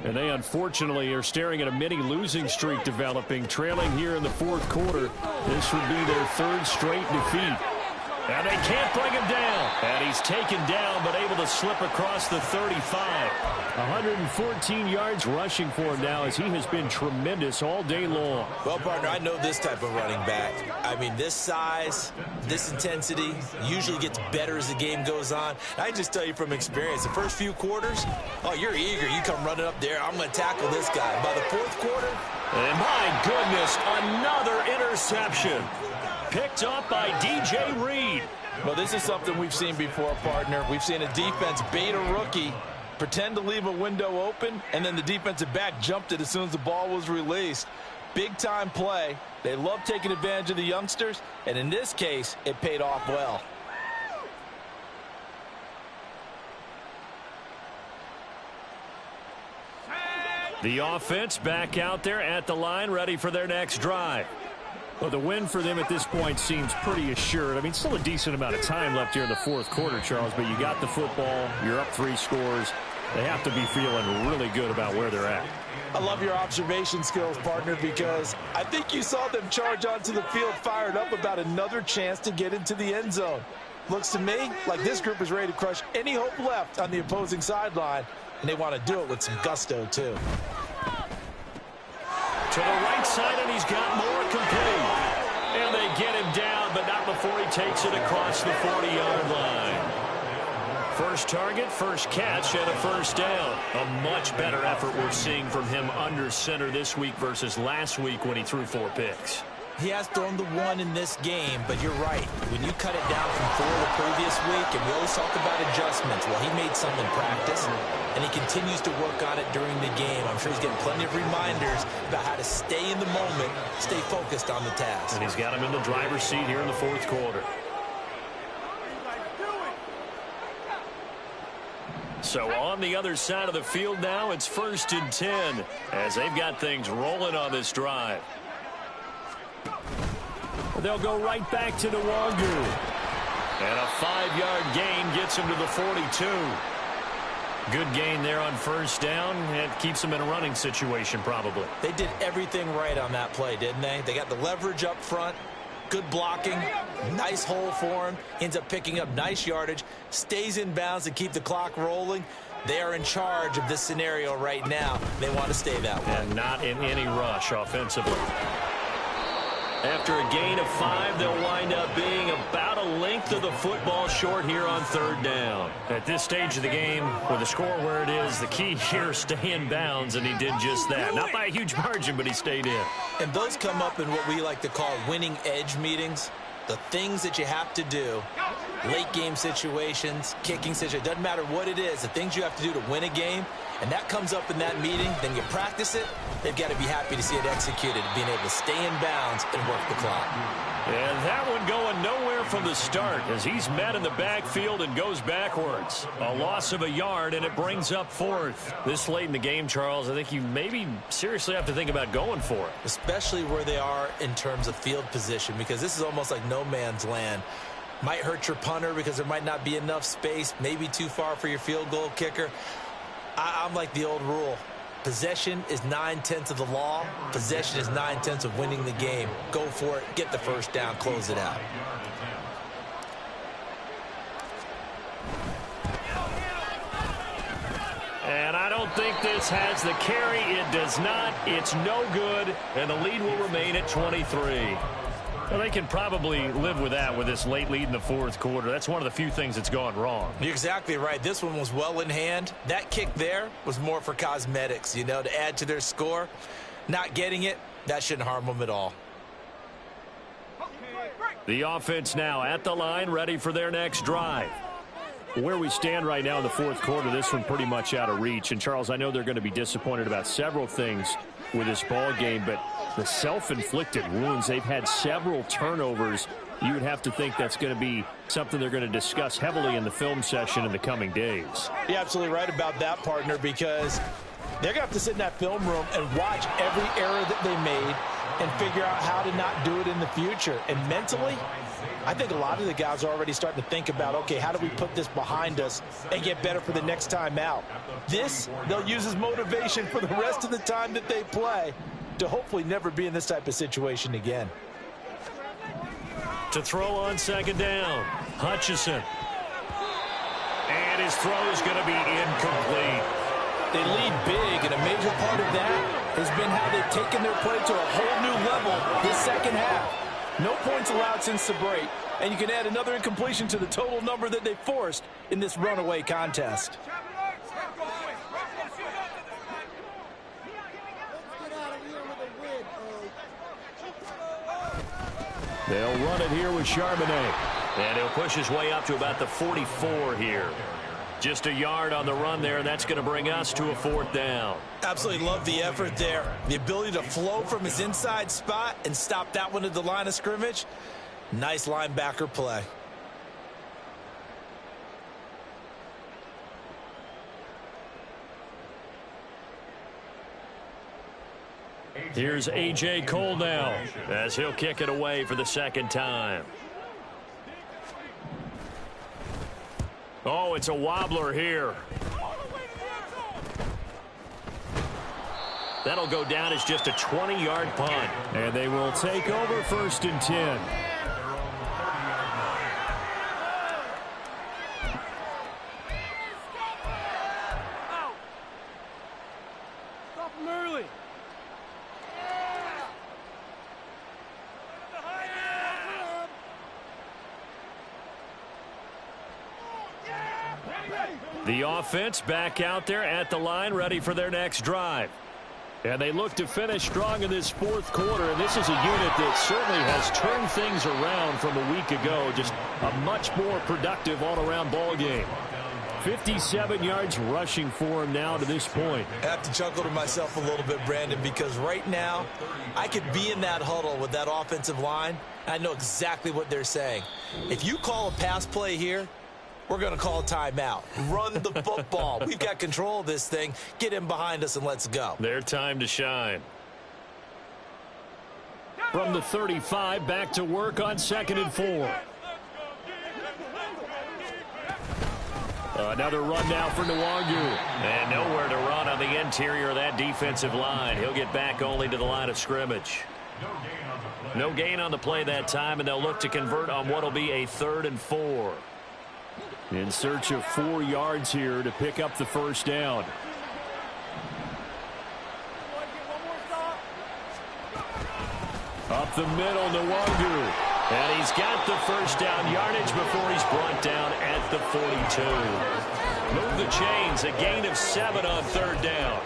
And they unfortunately are staring at a mini losing streak developing, trailing here in the 4th quarter. This would be their 3rd straight defeat. And they can't bring him down. And he's taken down, but able to slip across the 35. 114 yards rushing for him now as he has been tremendous all day long. Well, partner, I know this type of running back. I mean, this size, this intensity usually gets better as the game goes on. I just tell you from experience, the first few quarters, oh, you're eager. You come running up there, I'm going to tackle this guy. By the 4th quarter, and my goodness, another interception. Picked up by DJ Reed. Well, this is something we've seen before, partner. We've seen a defense bait a rookie, pretend to leave a window open, and then the defensive back jumped it as soon as the ball was released. Big-time play. They love taking advantage of the youngsters, and in this case, it paid off well. The offense back out there at the line, ready for their next drive. Well, the win for them at this point seems pretty assured. I mean, still a decent amount of time left here in the 4th quarter, Charles, but you got the football, you're up 3 scores. They have to be feeling really good about where they're at. I love your observation skills, partner, because I think you saw them charge onto the field fired up about another chance to get into the end zone. Looks to me like this group is ready to crush any hope left on the opposing sideline, and they want to do it with some gusto, too. To the right side, and he's got more complete. And they get him down, but not before he takes it across the 40-yard line. First target, first catch, and a first down. A much better effort we're seeing from him under center this week versus last week when he threw 4 picks. he has thrown the 1 in this game, but you're right. When you cut it down from 4 the previous week, and we always talk about adjustments, well, he made some in practice, and he continues to work on it during the game. I'm sure he's getting plenty of reminders about how to stay in the moment, stay focused on the task. And he's got him in the driver's seat here in the 4th quarter. So on the other side of the field now, it's 1st and 10 as they've got things rolling on this drive. They'll go right back to Nwangu. And a 5-yard gain gets him to the 42. Good gain there on 1st down. It keeps him in a running situation probably. They did everything right on that play, didn't they? They got the leverage up front. Good blocking, nice hole for him, ends up picking up nice yardage, stays in bounds to keep the clock rolling. They are in charge of this scenario right now. They want to stay that way. And not in any rush offensively. After a gain of 5, they'll wind up being about a length of the football short here on 3rd down. At this stage of the game, with the score where it is, the key here is stay in bounds, and he did just that. Not by a huge margin, but he stayed in. And those come up in what we like to call winning edge meetings. The things that you have to do late game situations, kicking situations, doesn't matter what it is, the things you have to do to win a game, and that comes up in that meeting, then you practice it, they've got to be happy to see it executed, being able to stay in bounds and work the clock. And that one going nowhere from the start as he's met in the backfield and goes backwards. A loss of a yard, and it brings up fourth. This late in the game, Charles, I think you maybe seriously have to think about going for it. Especially where they are in terms of field position, because this is almost like no man's land. Might hurt your punter because there might not be enough space, maybe too far for your field goal kicker. I'm like the old rule. Possession is 9/10 of the law. Possession is 9/10 of winning the game. Go for it. Get the first down. Close it out. And I don't think this has the carry. It does not. It's no good. And the lead will remain at 23. Well, they can probably live with that with this late lead in the fourth quarter. That's one of the few things that's gone wrong. You're exactly right. This one was well in hand. That kick there was more for cosmetics, to add to their score. Not getting it, that shouldn't harm them at all. The offense now at the line, ready for their next drive. Where we stand right now in the fourth quarter, this one pretty much out of reach. And, Charles, I know they're going to be disappointed about several things with this ball game, but the self-inflicted wounds, they've had several turnovers. You would have to think that's going to be something they're going to discuss heavily in the film session in the coming days. You're absolutely right about that, partner, because they're going to have to sit in that film room and watch every error that they made and figure out how to not do it in the future. And mentally, I think a lot of the guys are already starting to think about, okay, how do we put this behind us and get better for the next time out? This, they'll use as motivation for the rest of the time that they play to hopefully never be in this type of situation again. To throw on second down, Hutchinson. And his throw is going to be incomplete. They lead big, and a major part of that has been how they've taken their play to a whole new level this second half. No points allowed since the break, and you can add another incompletion to the total number that they forced in this runaway contest. They'll run it here with Charbonnet. And he'll push his way up to about the 44 here. Just a yard on the run there, and that's going to bring us to a fourth down. Absolutely love the effort there. The ability to flow from his inside spot and stop that one at the line of scrimmage. Nice linebacker play. Here's A.J. Cole now as he'll kick it away for the second time. Oh, it's a wobbler here. That'll go down as just a 20-yard punt. And they will take over 1st and 10. The offense back out there at the line, ready for their next drive. And they look to finish strong in this fourth quarter, and this is a unit that certainly has turned things around from a week ago. Just a much more productive all-around ball game. 57 yards rushing for him now to this point. I have to chuckle to myself a little bit, Brandon, because right now I could be in that huddle with that offensive line. I know exactly what they're saying. If you call a pass play here, we're going to call a timeout. Run the football. We've got control of this thing. Get in behind us and let's go. Their time to shine. From the 35, back to work on 2nd and 4. Another run now for Nwangu. And nowhere to run on the interior of that defensive line. He'll get back only to the line of scrimmage. No gain on the play that time, and they'll look to convert on what will be a 3rd and 4. In search of 4 yards here to pick up the first down. Up the middle, Nwangu. And he's got the first down yardage before he's brought down at the 42. Move the chains, a gain of 7 on 3rd down.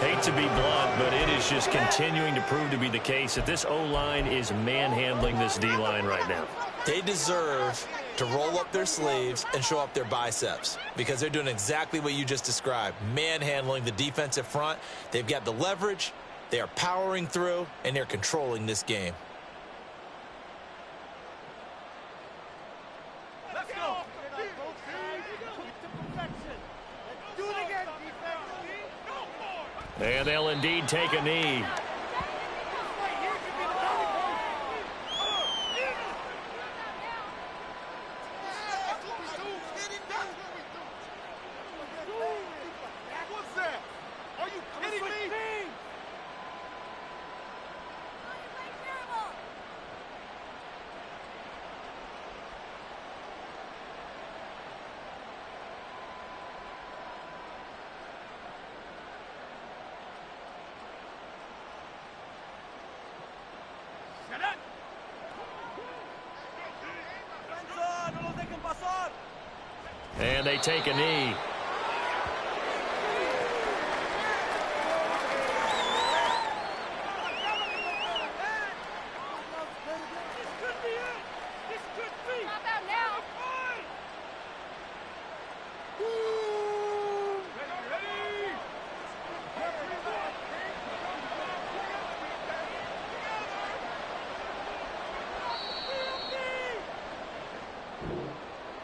Hate to be blunt, but it is just continuing to prove to be the case that this O-line is manhandling this D-line right now. They deserve to roll up their sleeves and show up their biceps because they're doing exactly what you just described, manhandling the defensive front. They've got the leverage, they are powering through, and they're controlling this game. Let's go. Do it again, defense. And they'll indeed take a knee. And they take a knee.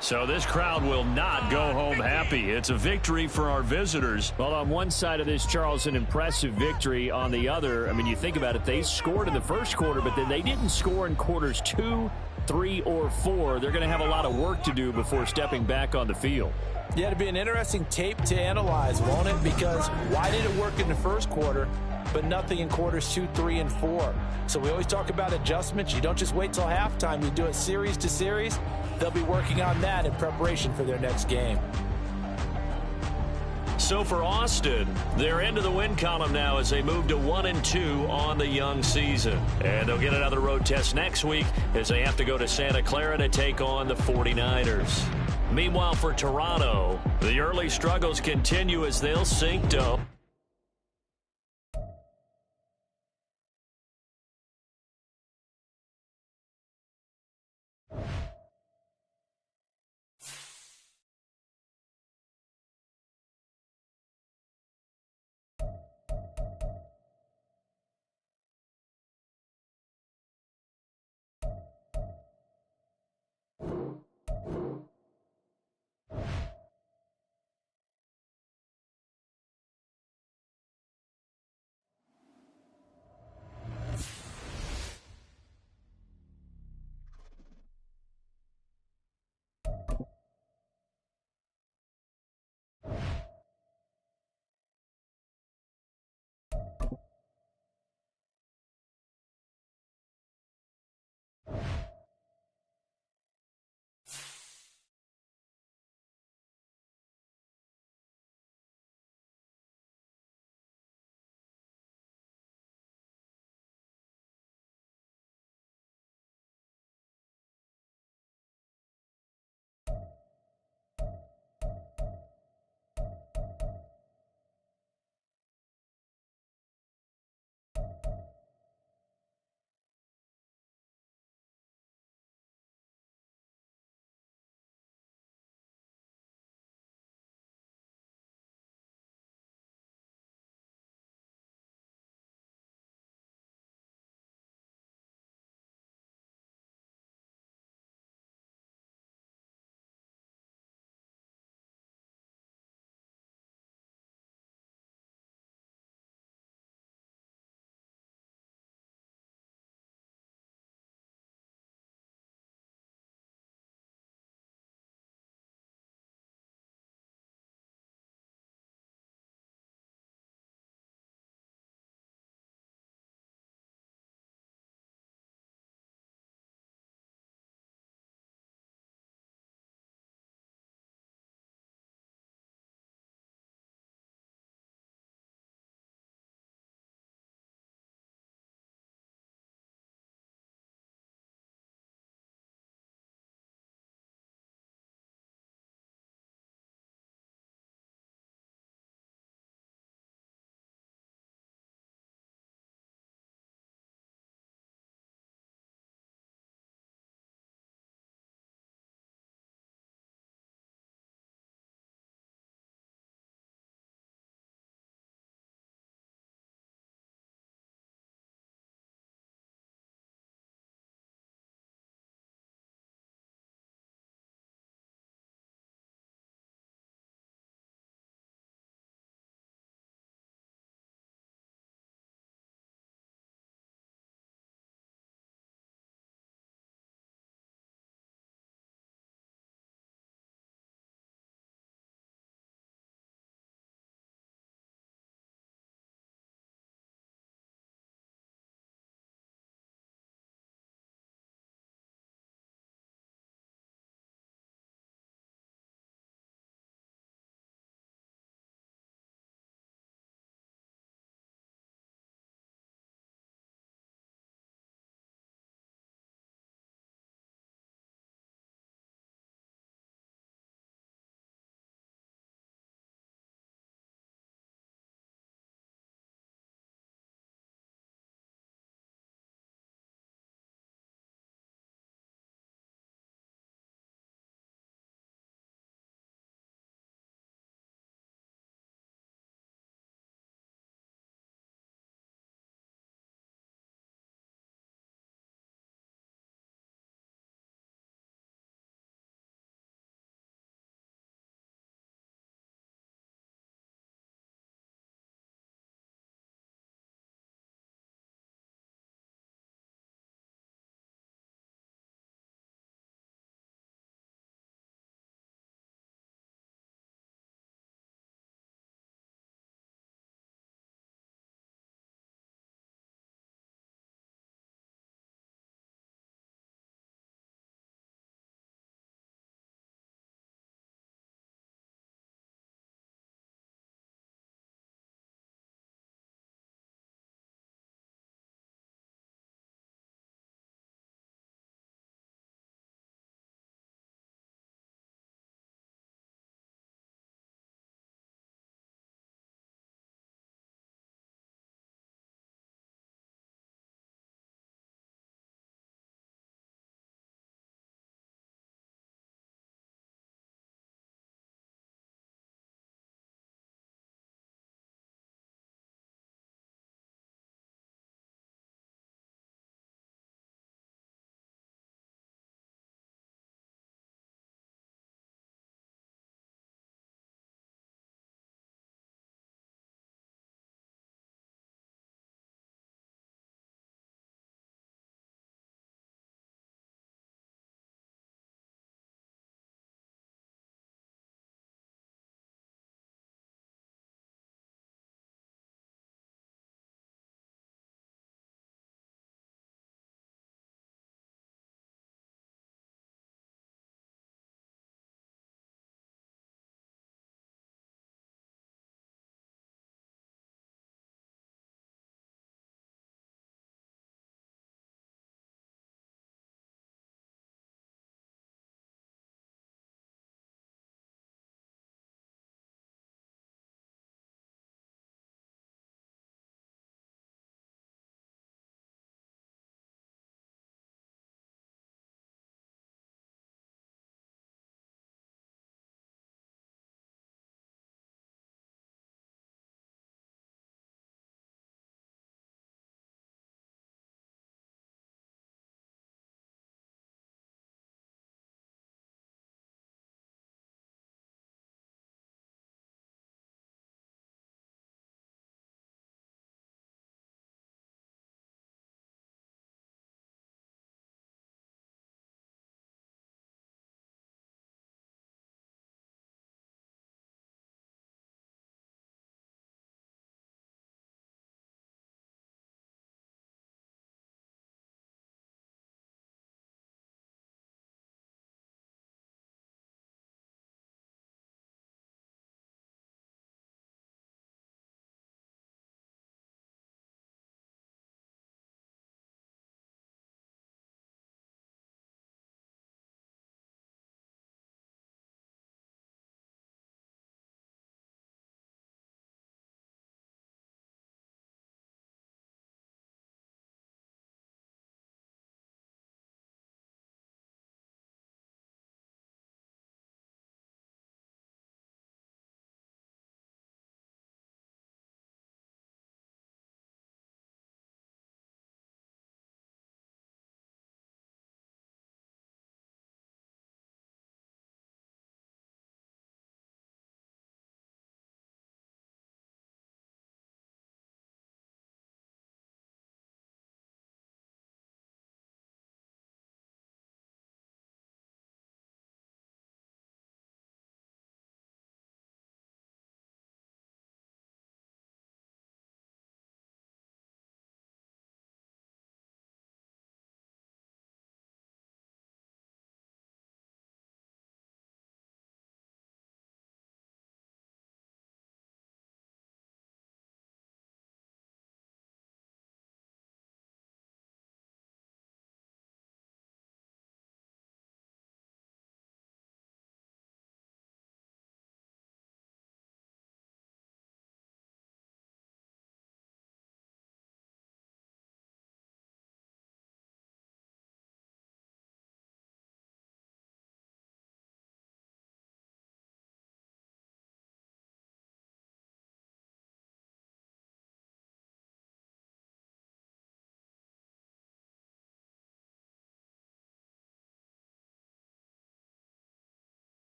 So this crowd will not go home happy. It's a victory for our visitors. Well, on one side of this, Charles, an impressive victory. On the other, I mean, you think about it, they scored in the first quarter, but then they didn't score in quarters 2, 3, or 4. They're going to have a lot of work to do before stepping back on the field. Yeah, it'll be an interesting tape to analyze, won't it? Because why did it work in the first quarter, but nothing in quarters 2, 3, and 4? So we always talk about adjustments. You don't just wait till halftime. You do it series to series. They'll be working on that in preparation for their next game. So for Austin, they're into the win column now as they move to 1-2 on the young season. And they'll get another road test next week as they have to go to Santa Clara to take on the 49ers. Meanwhile, for Toronto, the early struggles continue as they'll sink to